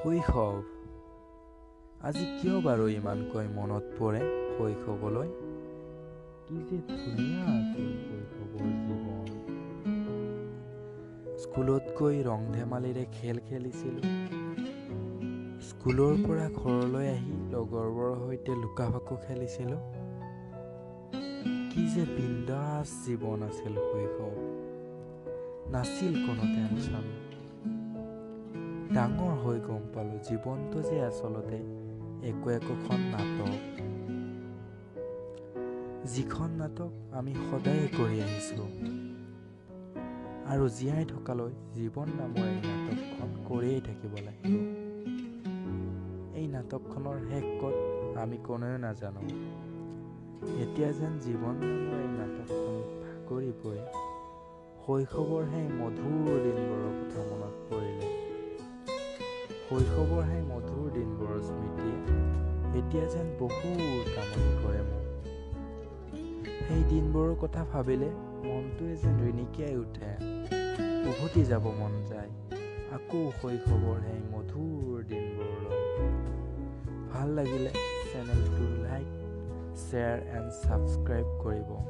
শৈশৱ আজি কিয় বাৰু ইমানকৈ মনত পৰে শৈশৱলৈ? কি যে ধুনীয়া আছিল শৈশৱৰ জীৱন। স্কুলত গৈ ৰং ধেমালিৰে খেল খেলিছিলোঁ। স্কুলৰ পৰা ঘৰলৈ আহি লগৰবোৰৰ সৈতে লুকা-ভাকু খেলিছিলোঁ। কি যে বিন্দাছ জীৱন আছিল শৈশৱ। নাছিল কোনো টেনচন। ডাঙৰ হৈ গম পালোঁ জীৱনটো যে আচলতে একোখন নাটক। যিখন নাটক আমি সদায়ে কৰি আহিছোঁ আৰু জীয়াই থকালৈ জীৱন নামৰ এই নাটকখন কৰিয়েই থাকিব লাগিব। এই নাটকখনৰ শেষ ক'ত আমি কোনেও নাজানো। এতিয়া যেন জীৱন নামৰ এই নাটকখন ভাগৰি পৰি শৈশৱৰ সেই মধুৰ দিনবোৰৰ কথা মনত পৰিলে। শৈশৱৰ সেই মধুৰ দিনবোৰৰ স্মৃতিয়ে এতিয়া যেন বহুত আমনি কৰে মোক। সেই দিনবোৰৰ কথা ভাবিলে মনটোৱে যেন ৰিণিকিয়াই উঠে। উভতি যাব মন যায় আকৌ শৈশৱৰ সেই মধুৰ দিনবোৰলৈ। ভাল লাগিলে চেনেলটো লাইক, শ্বেয়াৰ এণ্ড ছাবস্ক্ৰাইব কৰিব।